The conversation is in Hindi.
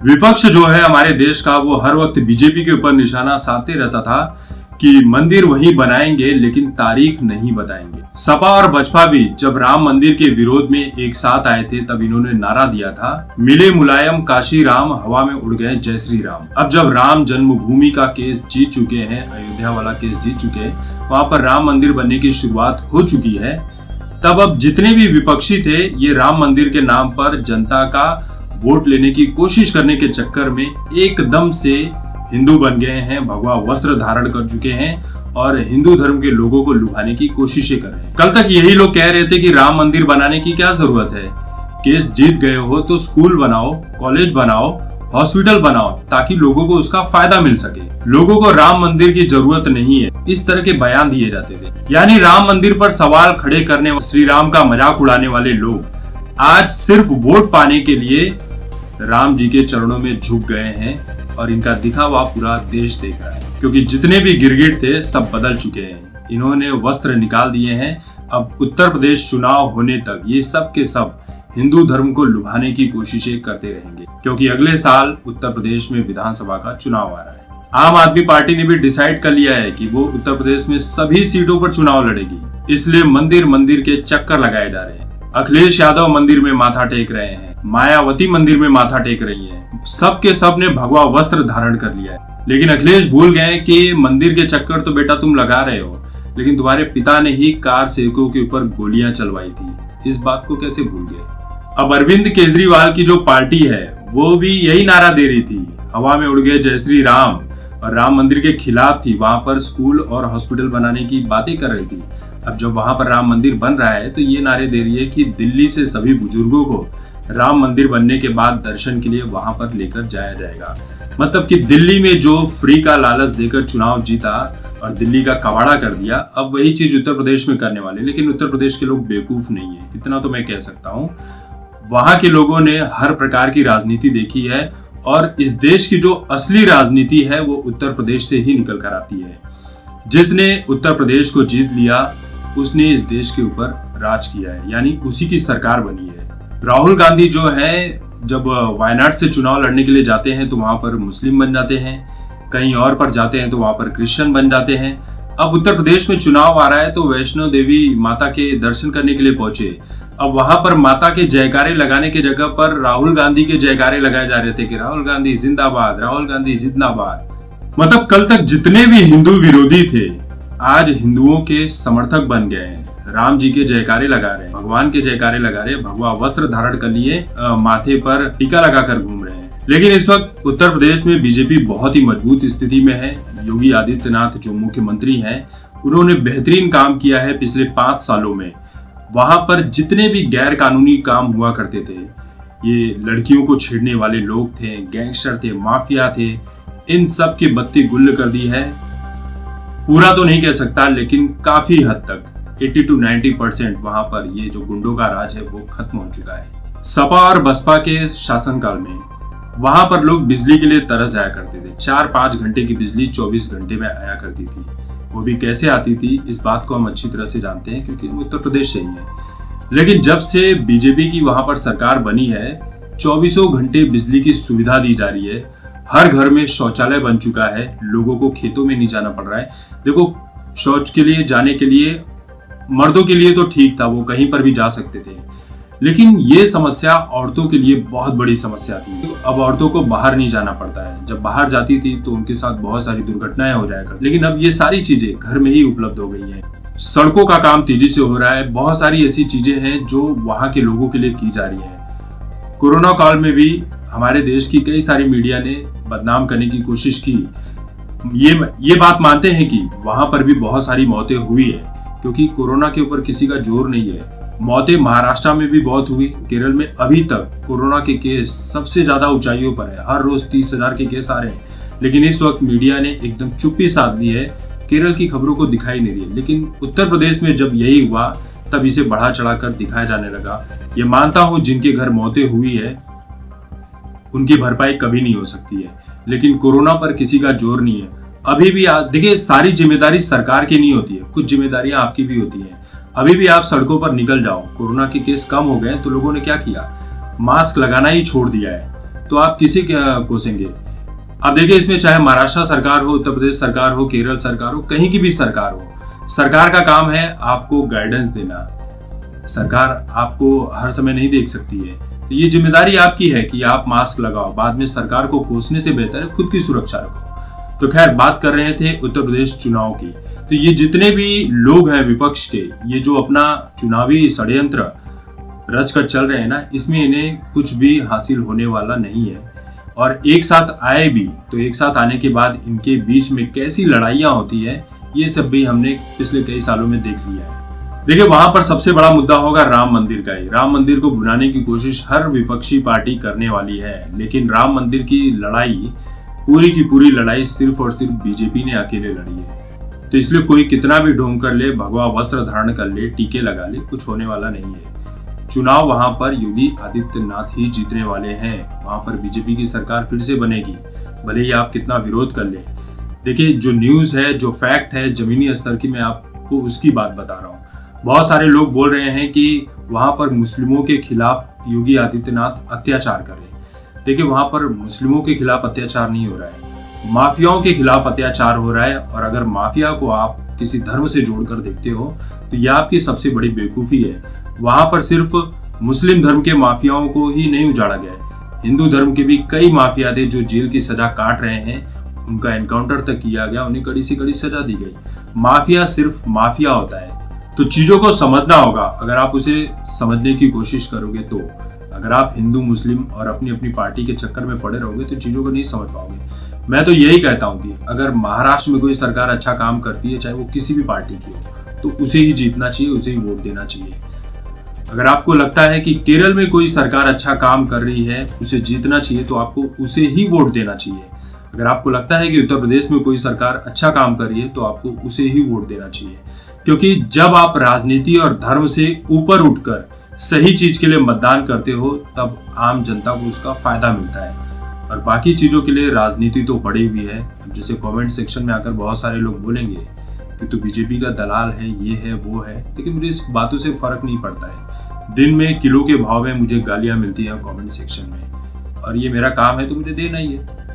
विपक्ष जो है हमारे देश का, वो हर वक्त बीजेपी के ऊपर निशाना साधते रहता था कि मंदिर वही बनाएंगे लेकिन तारीख नहीं बताएंगे। सपा और बसपा भी जब राम मंदिर के विरोध में एक साथ आए थे तब इन्होंने नारा दिया था, मिले मुलायम काशी राम, हवा में उड़ गए जय श्री राम। अब जब राम जन्मभूमि का केस जीत चुके हैं, अयोध्या वाला केस जीत चुके हैं, वहां पर राम मंदिर बनने की शुरुआत हो चुकी है, तब अब जितने भी विपक्षी थे ये राम मंदिर के नाम पर जनता का वोट लेने की कोशिश करने के चक्कर में एकदम से हिंदू बन गए हैं, भगवा वस्त्र धारण कर चुके हैं और हिंदू धर्म के लोगों को लुभाने की कोशिशें कर रहे हैं। कल तक यही लोग कह रहे थे कि राम मंदिर बनाने की क्या जरूरत है, केस जीत गए हो तो स्कूल बनाओ, कॉलेज बनाओ, हॉस्पिटल बनाओ ताकि लोगों को उसका फायदा मिल सके। लोगों को राम मंदिर की जरूरत नहीं है, इस तरह के बयान दिए जाते थे। यानी राम मंदिर पर सवाल खड़े करने, श्री राम का मजाक उड़ाने वाले लोग आज सिर्फ वोट पाने के लिए राम जी के चरणों में झुक गए हैं और इनका दिखावा पूरा देश देख रहा है, क्योंकि जितने भी गिरगिट थे सब बदल चुके हैं। इन्होंने वस्त्र निकाल दिए हैं। अब उत्तर प्रदेश चुनाव होने तक ये सब के सब हिंदू धर्म को लुभाने की कोशिशें करते रहेंगे, क्योंकि अगले साल उत्तर प्रदेश में विधानसभा का चुनाव आ रहा है। आम आदमी पार्टी ने भी डिसाइड कर लिया है कि वो उत्तर प्रदेश में सभी सीटों पर चुनाव लड़ेगी, इसलिए मंदिर मंदिर के चक्कर लगाए जा रहे हैं। अखिलेश यादव मंदिर में माथा टेक रहे हैं, मायावती मंदिर में माथा टेक रही है, सब के सब ने भगवा वस्त्र धारण कर लिया है। लेकिन अखिलेश भूल गए कि मंदिर के चक्कर तो बेटा तुम लगा रहे हो, लेकिन तुम्हारे पिता ने ही कार सेवकों के ऊपर गोलियां चलवाई थी, इस बात को कैसे भूल गए। अब अरविंद केजरीवाल की जो पार्टी है वो भी यही नारा दे रही थी, हवा में उड़ गए जय श्री राम, और राम मंदिर के खिलाफ थी, वहां पर स्कूल और हॉस्पिटल बनाने की बातें कर रही थी। अब जब वहां पर राम मंदिर बन रहा है तो ये नारे दे रही है कि दिल्ली से सभी बुजुर्गों को राम मंदिर बनने के बाद दर्शन के लिए वहां पर लेकर जाया जाएगा। मतलब कि दिल्ली में जो फ्री का लालच देकर चुनाव जीता और दिल्ली का कबाड़ा कर दिया, अब वही चीज उत्तर प्रदेश में करने वाले। लेकिन उत्तर प्रदेश के लोग बेवकूफ नहीं है, इतना तो मैं कह सकता हूँ। वहां के लोगों ने हर प्रकार की राजनीति देखी है और इस देश की जो असली राजनीति है वो उत्तर प्रदेश से ही निकल कर आती है। जिसने उत्तर प्रदेश को जीत लिया उसने इस देश के ऊपर राज किया है, यानी उसी की सरकार बनी है। राहुल गांधी जो है जब वायनाड से चुनाव लड़ने के लिए जाते हैं तो वहां पर मुस्लिम बन जाते हैं, कहीं और पर जाते हैं तो वहां पर क्रिश्चियन बन जाते हैं। अब उत्तर प्रदेश में चुनाव आ रहा है तो वैष्णो देवी माता के दर्शन करने के लिए पहुंचे। अब वहां पर माता के जयकारे लगाने की जगह पर राहुल गांधी के जयकारे लगाए जा रहे थे कि राहुल गांधी जिंदाबाद, राहुल गांधी जिंदाबाद। मतलब कल तक जितने भी हिंदू विरोधी थे आज हिंदुओं के समर्थक बन गए हैं, राम जी के जयकारे लगा रहे हैं, भगवान के जयकारे लगा रहे हैं, भगवा वस्त्र धारण कर लिए, माथे पर टीका लगाकर घूम रहे हैं। लेकिन इस वक्त उत्तर प्रदेश में बीजेपी बहुत ही मजबूत स्थिति में है। योगी आदित्यनाथ जो मुख्यमंत्री हैं उन्होंने बेहतरीन काम किया है पिछले 5 सालों में। वहां पर जितने भी गैर कानूनी काम हुआ करते थे, ये लड़कियों को छेड़ने वाले लोग थे, गैंगस्टर थे, माफिया थे, इन सब की बत्ती गुल कर दी है। पूरा तो नहीं कह सकता लेकिन काफी हद तक 80 to 90% वहां पर ये जो गुंडों का राज है वो खत्म हो चुका है। सपा और बसपा के शासनकाल में वहां पर लोग बिजली के लिए तरस आया करते थे। 4-5 घंटे की बिजली 24 घंटे में आया करती थी। वो भी कैसे आती थी इस बात को हम अच्छी तरह से जानते हैं क्योंकि उत्तर प्रदेश से ही है। लेकिन जब से बीजेपी की वहां पर सरकार बनी है 24 घंटे बिजली की सुविधा दी जा रही है। हर घर में शौचालय बन चुका है, लोगों को खेतों में नहीं जाना पड़ रहा है। देखो, शौच के लिए जाने के लिए मर्दों के लिए तो ठीक था, वो कहीं पर भी जा सकते थे, लेकिन ये समस्या औरतों के लिए बहुत बड़ी समस्या थी। तो अब औरतों को बाहर नहीं जाना पड़ता है। जब बाहर जाती थी तो उनके साथ बहुत सारी दुर्घटनाएं हो जाया करती, लेकिन अब ये सारी चीजें घर में ही उपलब्ध हो गई हैं। सड़कों का काम तेजी से हो रहा है। बहुत सारी ऐसी चीजें हैं जो वहां के लोगों के लिए की जा रही है। कोरोना काल में भी हमारे देश की कई सारी मीडिया ने बदनाम करने की कोशिश की। ये बात मानते हैं कि वहां पर भी बहुत सारी मौतें हुई है, क्योंकि कोरोना के ऊपर किसी का जोर नहीं है। मौतें महाराष्ट्र में भी बहुत हुई। केरल में अभी तक कोरोना के केस सबसे ज्यादा ऊंचाइयों पर है। हर रोज 30,000 के केस आ रहे हैं, लेकिन इस वक्त मीडिया ने एकदम चुप्पी साध ली है। केरल की खबरों को दिखाई नहीं दी। लेकिन उत्तर प्रदेश में जब यही हुआ तब इसे बढ़ा चढ़ाकर दिखाया जाने लगा। ये मानता हूं जिनके घर मौतें हुई है उनकी भरपाई कभी नहीं हो सकती है, लेकिन कोरोना पर किसी का जोर नहीं है। अभी भी देखिए, सारी जिम्मेदारी सरकार की नहीं होती है, कुछ जिम्मेदारियां आपकी भी होती हैं। अभी भी आप सड़कों पर निकल जाओ, कोरोना के केस कम हो गए तो लोगों ने क्या किया, मास्क लगाना ही छोड़ दिया है। तो आप किसे क्या कोसेंगे? अब देखिए, इसमें चाहे महाराष्ट्र सरकार हो, उत्तर प्रदेश सरकार हो, केरल सरकार हो, कहीं की भी सरकार हो, सरकार का काम है आपको गाइडेंस देना। सरकार आपको हर समय नहीं देख सकती है, तो ये जिम्मेदारी आपकी है कि आप मास्क लगाओ। बाद में सरकार को कोसने से बेहतर है खुद की सुरक्षा रखो। तो खैर, बात कर रहे थे उत्तर प्रदेश चुनाव की। तो ये जितने भी लोग हैं विपक्ष के, ये जो अपना चुनावी षड्यंत्र रच कर चल रहे हैं ना, इसमें इन्हें कुछ भी हासिल होने वाला नहीं है। और एक साथ आए भी तो एक साथ आने के बाद इनके बीच में कैसी लड़ाइयां होती है, ये सब भी हमने पिछले कई सालों में देख लिया है। देखिए, वहां पर सबसे बड़ा मुद्दा होगा राम मंदिर का ही। राम मंदिर को भुनाने की कोशिश हर विपक्षी पार्टी करने वाली है, लेकिन राम मंदिर की लड़ाई, पूरी की पूरी लड़ाई सिर्फ और सिर्फ बीजेपी ने अकेले लड़ी है। तो इसलिए कोई कितना भी ढोंग कर ले, भगवा वस्त्र धारण कर ले, टीके लगा ले, कुछ होने वाला नहीं है। चुनाव वहां पर योगी आदित्यनाथ ही जीतने वाले हैं। वहां पर बीजेपी की सरकार फिर से बनेगी, भले ही आप कितना विरोध कर ले। देखिए, जो न्यूज है, जो फैक्ट है जमीनी स्तर की, मैं आपको उसकी बात बता रहा हूँ। बहुत सारे लोग बोल रहे हैं कि वहां पर मुस्लिमों के खिलाफ योगी आदित्यनाथ अत्याचार कर रहे हैं। देखिए, वहां पर मुस्लिमों के खिलाफ अत्याचार नहीं हो रहा है, माफियाओं के खिलाफ अत्याचार हो रहा है। और अगर माफिया को आप किसी धर्म से जोड़कर देखते हो तो यह आपकी सबसे बड़ी बेवकूफी है। वहां पर सिर्फ मुस्लिम धर्म के माफियाओं को ही नहीं उजाड़ा गया है, हिंदू धर्म के भी कई माफिया थे जो जेल की सजा काट रहे हैं, उनका एनकाउंटर तक किया गया, उन्हें कड़ी से कड़ी सजा दी गई। माफिया सिर्फ माफिया होता है। तो चीजों को समझना होगा, अगर आप उसे समझने की कोशिश करोगे तो। अगर आप हिंदू मुस्लिम और अपनी अपनी पार्टी के चक्कर में पड़े रहोगे तो चीजों को नहीं समझ पाओगे। मैं तो यही कहता हूं कि अगर महाराष्ट्र में कोई सरकार अच्छा काम करती है, चाहे वो किसी भी पार्टी की हो, तो उसे ही जीतना चाहिए, उसे ही वोट देना चाहिए। अगर आपको लगता है कि केरल में कोई सरकार अच्छा काम कर रही है, उसे जीतना चाहिए, तो आपको उसे ही वोट देना चाहिए। अगर आपको लगता है कि उत्तर प्रदेश में कोई सरकार अच्छा काम कर रही है, तो आपको उसे ही वोट देना चाहिए। क्योंकि जब आप राजनीति और धर्म से ऊपर उठकर सही चीज के लिए मतदान करते हो, तब आम जनता को उसका फायदा मिलता है। और बाकी चीजों के लिए राजनीति तो पड़ी हुई है। जैसे कमेंट सेक्शन में आकर बहुत सारे लोग बोलेंगे कि तू बीजेपी का दलाल है, ये है, वो है, लेकिन मुझे इस बातों से फर्क नहीं पड़ता है। दिन में किलो के भाव में मुझे गालियां मिलती हैं कमेंट सेक्शन में, और ये मेरा काम है तो मुझे देना ही है।